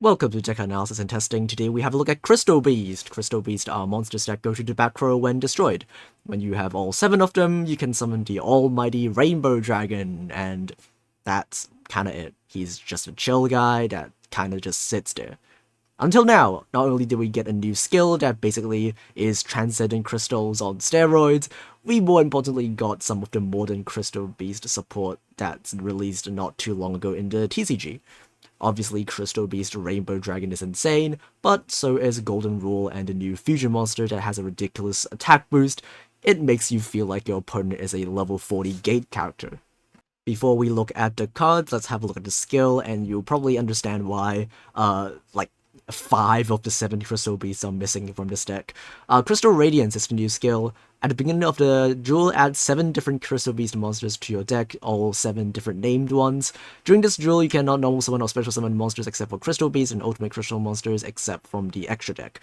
Welcome to Deck Analysis and Testing. Today we have a look at Crystal Beast. Crystal Beast are monsters that go to the back row when destroyed. When you have all 7 of them, you can summon the almighty Rainbow Dragon, and that's kinda it. He's just a chill guy that kinda just sits there. Until now, not only did we get a new skill that basically is transcending crystals on steroids, we more importantly got some of the modern Crystal Beast support that's released not too long ago in the TCG. Obviously, Crystal Beast Rainbow Dragon is insane, but so is Golden Rule and the new fusion monster that has a ridiculous attack boost. It makes you feel like your opponent is a level 40 gate character. Before we look at the cards, let's have a look at the skill, and you'll probably understand why, like, 5 of the 7 Crystal Beasts are missing from this deck. Crystal Radiance is the new skill. At the beginning of the duel, add 7 different Crystal Beast monsters to your deck, all 7 different named ones. During this duel, you cannot normal summon or special summon monsters except for Crystal Beast and Ultimate Crystal monsters except from the extra deck.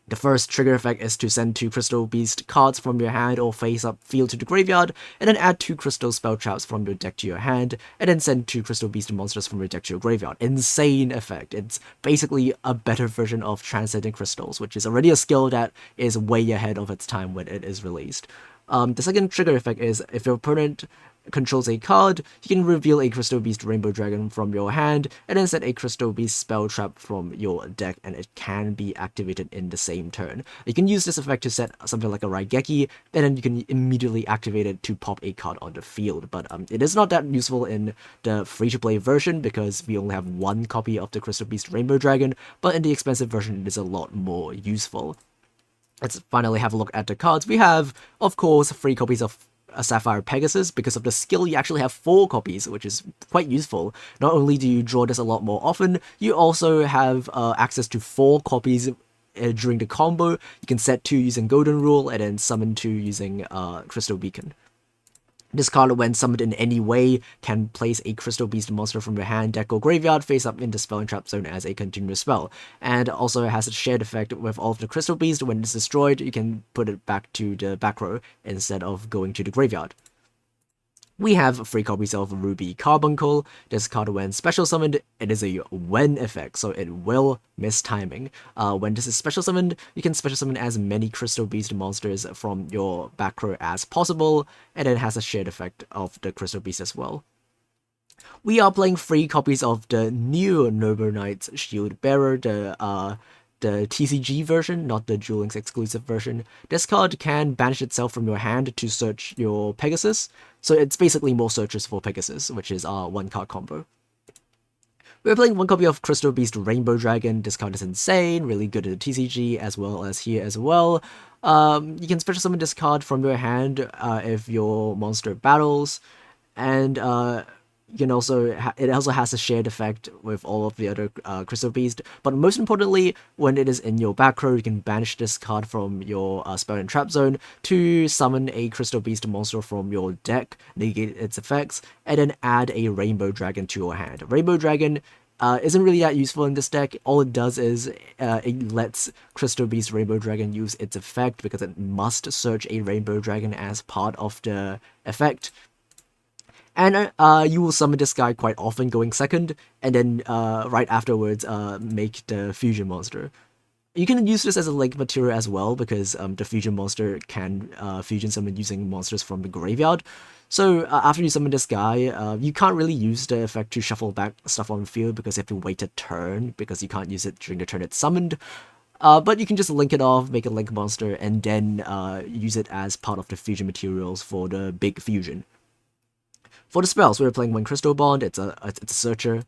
The first trigger effect is to send 2 Crystal Beast cards from your hand or face-up field to the graveyard, and then add 2 Crystal Spell Traps from your deck to your hand, and then send 2 Crystal Beast monsters from your deck to your graveyard. Insane effect. It's basically a better version of Transcending Crystals, which is already a skill that is way ahead of its time when it is released. The second trigger effect is if your opponent controls a card, you can reveal a Crystal Beast Rainbow Dragon from your hand, and then set a Crystal Beast Spell Trap from your deck, and it can be activated in the same turn. You can use this effect to set something like a Raigeki, and then you can immediately activate it to pop a card on the field, but it is not that useful in the free-to-play version, because we only have 1 copy of the Crystal Beast Rainbow Dragon, but in the expensive version it is a lot more useful. Let's finally have a look at the cards. We have, of course, 3 copies of a Sapphire Pegasus. Because of the skill, you actually have 4 copies, which is quite useful. Not only do you draw this a lot more often, you also have access to 4 copies during the combo. You can set 2 using Golden Rule, and then summon 2 using Crystal Beacon. This card, when summoned in any way, can place a Crystal Beast monster from your hand, deck, or graveyard face up in the spell and trap zone as a continuous spell. And also has a shared effect with all of the Crystal Beast. When it's destroyed, you can put it back to the back row instead of going to the graveyard. We have 3 copies of Ruby Carbuncle. This card, when special summoned, it is a when effect, so it will miss timing. When this is special summoned, you can special summon as many Crystal Beast monsters from your back row as possible, and it has a shared effect of the Crystal Beast as well. We are playing 3 copies of the new Noble Knight's Shield Bearer, the TCG version, not the Duel Links exclusive version. This card can banish itself from your hand to search your Pegasus, so it's basically more searches for Pegasus, which is our 1-card combo. We're playing 1 copy of Crystal Beast Rainbow Dragon. This card is insane, really good at the TCG as well as here as well. You can special summon this card from your hand if your monster battles, and you can also it also has a shared effect with all of the other Crystal Beast, but most importantly, when it is in your back row, you can banish this card from your spell and trap zone to summon a Crystal Beast monster from your deck, negate its effects, and then add a Rainbow Dragon to your hand. Rainbow Dragon isn't really that useful in this deck. All it does is it lets Crystal Beast Rainbow Dragon use its effect because it must search a Rainbow Dragon as part of the effect. And you will summon this guy quite often going second, and then right afterwards make the fusion monster. You can use this as a link material as well, because the fusion monster can fusion summon using monsters from the graveyard. So after you summon this guy, you can't really use the effect to shuffle back stuff on the field because you have to wait a turn, because you can't use it during the turn it's summoned. But you can just link it off, make a link monster, and then use it as part of the fusion materials for the big fusion. For the spells, we're playing 1 Crystal Bond. It's a searcher.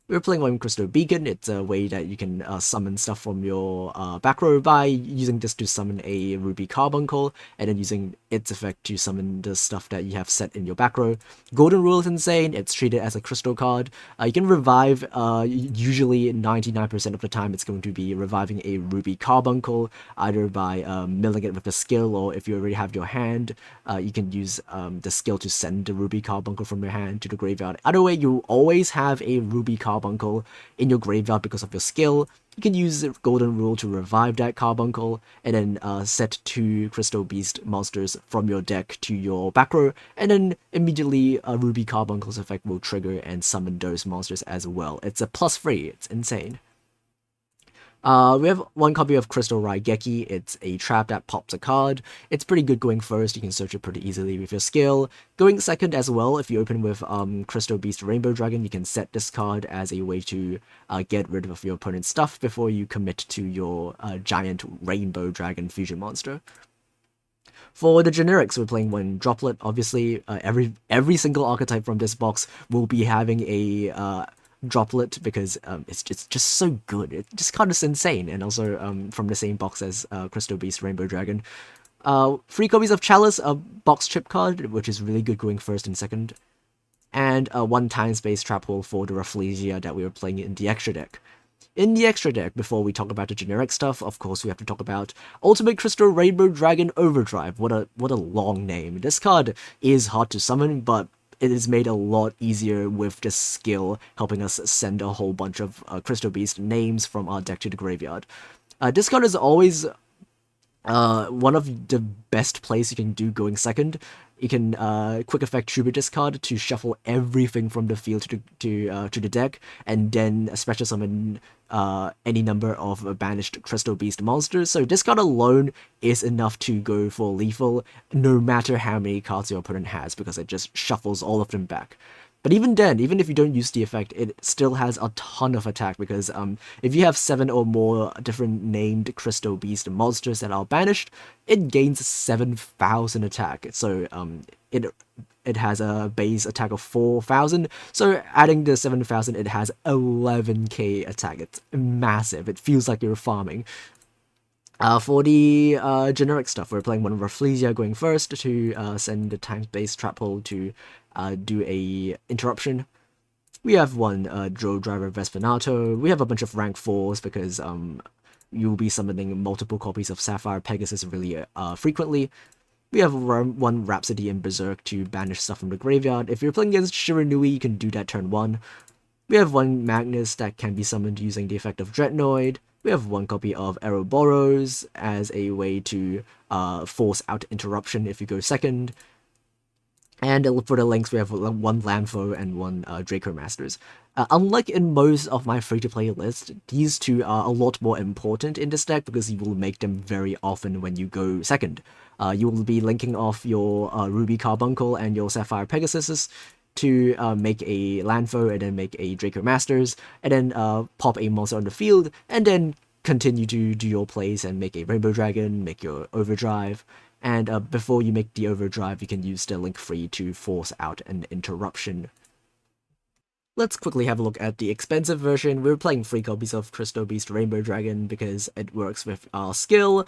We're playing 1 Crystal Beacon. It's a way that you can summon stuff from your back row by using this to summon a Ruby Carbuncle, and then using its effect to summon the stuff that you have set in your back row. Golden Rule is insane. It's treated as a crystal card. You can revive, usually 99% of the time it's going to be reviving a Ruby Carbuncle, either by milling it with a skill, or if you already have your hand, you can use the skill to send the Ruby Carbuncle from your hand to the graveyard. Either way, you always have a Ruby Carbuncle in your graveyard because of your skill. You can use the Golden Rule to revive that Carbuncle, and then set 2 Crystal Beast monsters from your deck to your back row, and then immediately a Ruby Carbuncle's effect will trigger and summon those monsters as well. It's a +3, it's insane. We have one copy of Crystal Raigeki. It's a trap that pops a card. It's pretty good going first. You can search it pretty easily with your skill. Going second as well, if you open with Crystal Beast Rainbow Dragon, you can set this card as a way to get rid of your opponent's stuff before you commit to your giant Rainbow Dragon fusion monster. For the generics, we're playing one Droplet. Obviously, every single archetype from this box will be having a Droplet because it's just so good. It just kind of insane, and also from the same box as Crystal Beast Rainbow Dragon. 3 copies of Chalice, a box chip card, which is really good going first and second, and 1 time space trap hole for the Rafflesia that we were playing in the extra deck. In the extra deck, before we talk about the generic stuff, of course we have to talk about Ultimate Crystal Rainbow Dragon Overdrive. What a long name. This card is hard to summon, but it is made a lot easier with this skill, helping us send a whole bunch of Crystal Beast names from our deck to the graveyard. This card is always one of the best plays you can do going second. You can quick effect tribute this card to shuffle everything from the field to the deck, and then special summon any number of banished Crystal Beast monsters. So this card alone is enough to go for lethal, no matter how many cards your opponent has, because it just shuffles all of them back. But even then, even if you don't use the effect, it still has a ton of attack, because if you have 7 or more different named Crystal Beast monsters that are banished, it gains 7,000 attack. So it has a base attack of 4,000, so adding the 7,000, it has 11k attack. It's massive. It feels like you're farming. For the generic stuff, we're playing one Rafflesia going first to send the time-based trap hole to do a interruption. We have one Drill Driver Vespinato. We have a bunch of rank 4s because you'll be summoning multiple copies of Sapphire Pegasus really frequently. We have one Rhapsody and Berserk to banish stuff from the graveyard. If you're playing against Shiranui, you can do that turn 1. We have one Magnus that can be summoned using the effect of Dreadnoid. We have one copy of Ouroboros as a way to force out interruption if you go second. And for the links, we have one Lamfo and one Draco Masters. Unlike in most of my free-to-play lists, these two are a lot more important in this deck because you will make them very often when you go second. You will be linking off your Ruby Carbuncle and your Sapphire Pegasus to make a Landfoe and then make a Draco Masters, and then pop a monster on the field, and then continue to do your plays and make a Rainbow Dragon, make your Overdrive, and before you make the Overdrive, you can use the Link Free to force out an interruption. Let's quickly have a look at the expensive version. We're playing 3 copies of Crystal Beast Rainbow Dragon because it works with our skill.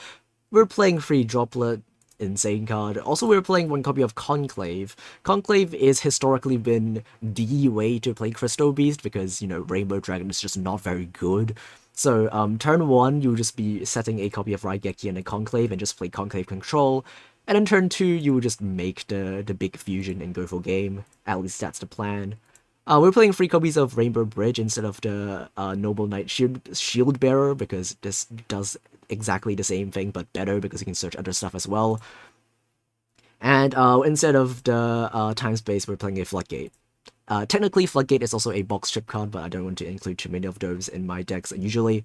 We're playing 3 Droplet, insane card. Also, we're playing 1 copy of Conclave. Conclave is historically been the way to play Crystal Beast because, you know, Rainbow Dragon is just not very good. So, turn 1, you'll just be setting a copy of Raigeki and a Conclave and just play Conclave Control. And then turn 2, you will just make the big fusion and go for game. At least that's the plan. We're playing 3 copies of Rainbow Bridge instead of the Noble Knight Shield Bearer because this does exactly the same thing but better because you can search other stuff as well. And instead of the time space, we're playing a Floodgate. Technically, Floodgate is also a box chip card, but I don't want to include too many of those in my decks usually.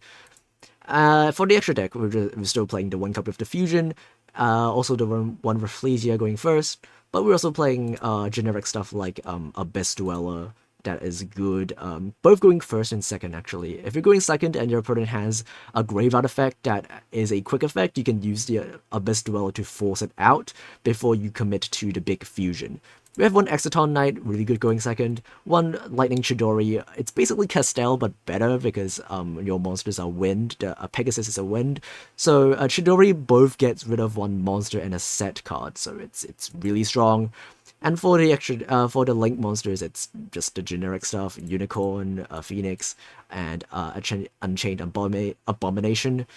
For the extra deck, we're still playing the 1 copy of the Fusion, also the one Rafflesia going first, but we're also playing generic stuff like Abyss Dweller, that is good, both going first and second actually. If you're going second and your opponent has a Graveyard effect that is a quick effect, you can use the Abyss Dweller to force it out before you commit to the big fusion. We have one Exciton Knight, really good going second, one Lightning Chidori. It's basically Castell but better because your monsters are wind, the Pegasus is a wind, so Chidori both gets rid of 1 monster and a set card, so it's really strong. And for the extra, for the Link monsters, it's just the generic stuff: Unicorn, Phoenix, and Unchained Abomination.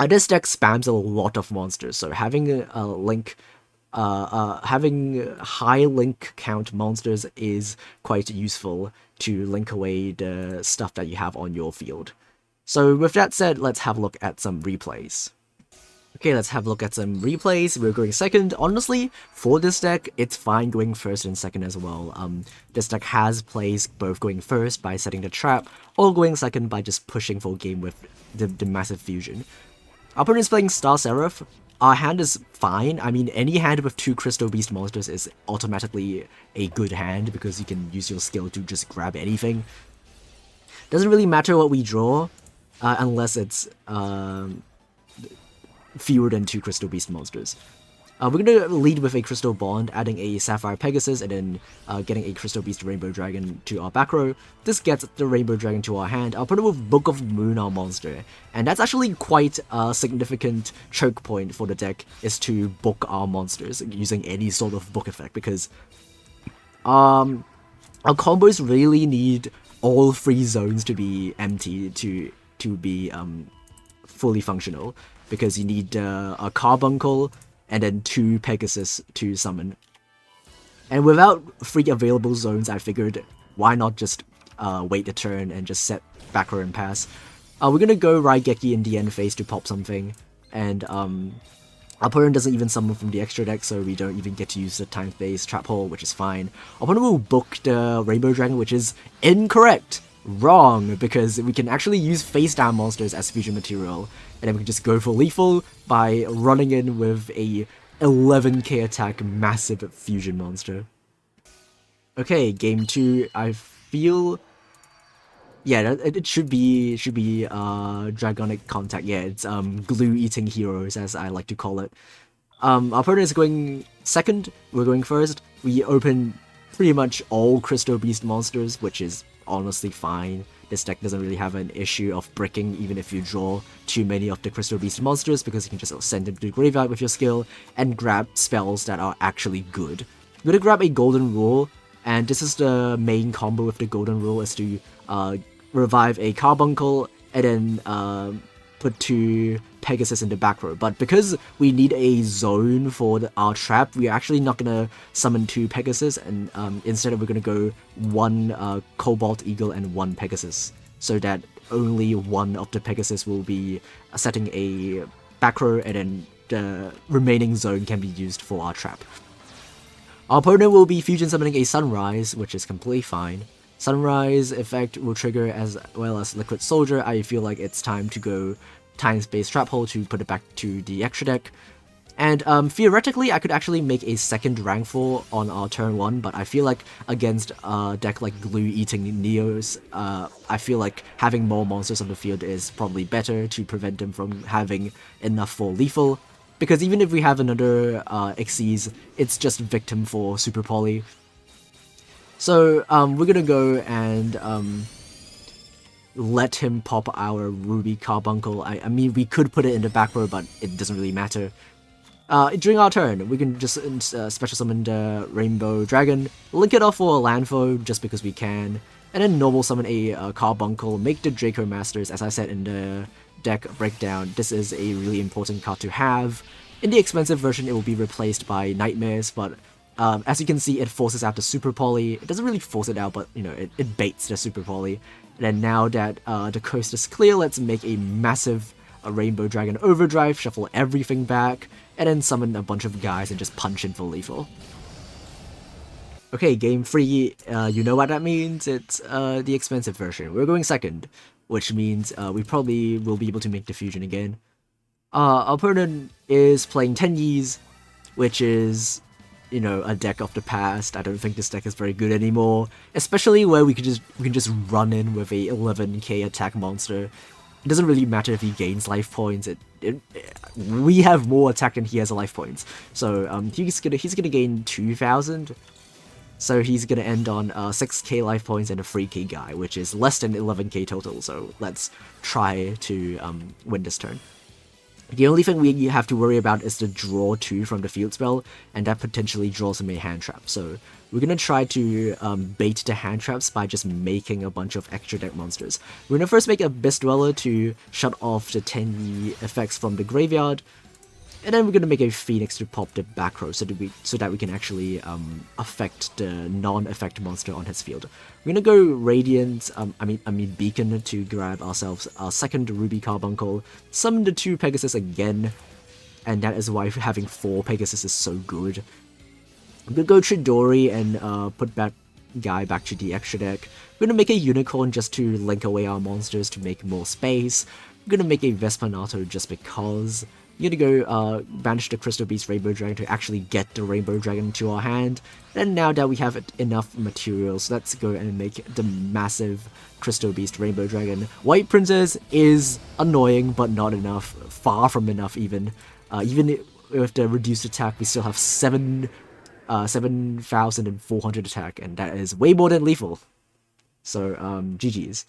This deck spams a lot of monsters, so having a Link, having high Link count monsters is quite useful to link away the stuff that you have on your field. So with that said, let's have a look at some replays. Okay, let's have a look at some replays. We're going second. Honestly, for this deck, it's fine going first and second as well. This deck has plays both going first by setting the trap, or going second by just pushing for game with the massive fusion. Our opponent is playing Star Seraph. Our hand is fine. I mean, any hand with 2 Crystal Beast monsters is automatically a good hand because you can use your skill to just grab anything. Doesn't really matter what we draw, unless it's fewer than 2 Crystal Beast monsters. We're gonna lead with a Crystal Bond, adding a Sapphire Pegasus, and then getting a Crystal Beast Rainbow Dragon to our back row. This gets the Rainbow Dragon to our hand. I'll put it with Book of Moon, our monster. And that's actually quite a significant choke point for the deck, is to book our monsters using any sort of book effect, because our combos really need all 3 zones to be empty to be fully functional, because you need a Carbuncle and then 2 Pegasus to summon. And without 3 available zones, I figured why not just wait a turn and just set back row and pass. We're gonna go Raigeki in the end phase to pop something, and our opponent doesn't even summon from the extra deck, so we don't even get to use the time-based trap hole, which is fine. Our opponent will book the Rainbow Dragon, which is incorrect. Wrong, because we can actually use face-down monsters as fusion material, and then we can just go for lethal by running in with a 11k attack massive fusion monster. Okay, game 2, I feel... yeah, it should be Dragonic Contact. Yeah, it's glue-eating heroes, as I like to call it. Our opponent is going second, we're going first. We open pretty much all Crystal Beast monsters, which is honestly fine. This deck doesn't really have an issue of bricking even if you draw too many of the Crystal Beast monsters, because you can just send them to the graveyard with your skill and grab spells that are actually good. I'm gonna grab a Golden Rule, and this is the main combo with the Golden Rule, is to revive a Carbuncle and then put 2 Pegasus in the back row. But because we need a zone for our trap, we're actually not gonna summon 2 Pegasus, and instead we're gonna go 1 Cobalt Eagle and 1 Pegasus, so that only 1 of the Pegasus will be setting a back row, and then the remaining zone can be used for our trap. Our opponent will be fusion summoning a Sunrise, which is completely fine. Sunrise effect will trigger as well as Liquid Soldier. I feel like it's time to go time-space trap hole to put it back to the extra deck. And theoretically, I could actually make a second rank 4 on our turn 1, but I feel like against a deck like Glue-Eating Neos, I feel like having more monsters on the field is probably better to prevent them from having enough for lethal. Because even if we have another Xyz, it's just victim for Super Poly. So we're gonna go and let him pop our Ruby Carbuncle. I mean, we could put it in the back row, but it doesn't really matter. During our turn, we can just special summon the Rainbow Dragon, link it off for a Landfall just because we can, and then normal summon a Carbuncle, make the Draco Masters. As I said in the deck breakdown, this is a really important card to have. In the expensive version, it will be replaced by Nightmares, but as you can see, it forces out the Super Poly. It doesn't really force it out, but you know, it baits the Super Poly. And then now that the coast is clear, let's make a massive Rainbow Dragon Overdrive, shuffle everything back, and then summon a bunch of guys and just punch in for lethal. Okay, game 3, you know what that means? It's the expensive version. We're going second, which means we probably will be able to make the fusion again. Our opponent is playing Tenyis, which is, you know, a deck of the past. I don't think this deck is very good anymore, especially where we can just run in with a 11k attack monster. It doesn't really matter if he gains life points. We have more attack than he has life points, so he's gonna gain 2,000. So he's gonna end on 6k life points and a 3k guy, which is less than 11k total. So let's try to win this turn. The only thing we have to worry about is the draw 2 from the field spell, and that potentially draws him a hand trap. So we're gonna try to bait the hand traps by just making a bunch of extra deck monsters. We're gonna first make a Abyss Dweller to shut off the Tenyi effects from the graveyard. And then we're gonna make a Phoenix to pop the back row so that we can actually affect the non-effect monster on his field. We're gonna go Radiant, I mean Beacon to grab ourselves our second Ruby Carbuncle, summon the 2 Pegasus again, and that is why having 4 Pegasus is so good. I'm gonna go Chidori and put that guy back to the extra deck. We're gonna make a Unicorn just to link away our monsters to make more space. We're gonna make a Vespanato just because. We're gonna go banish the Crystal Beast Rainbow Dragon to actually get the Rainbow Dragon to our hand. And now that we have enough materials, let's go and make the massive Crystal Beast Rainbow Dragon. White Princess is annoying, but not enough. Far from enough even. Even with the reduced attack, we still have 7,400 attack, and that is way more than lethal. So, GG's.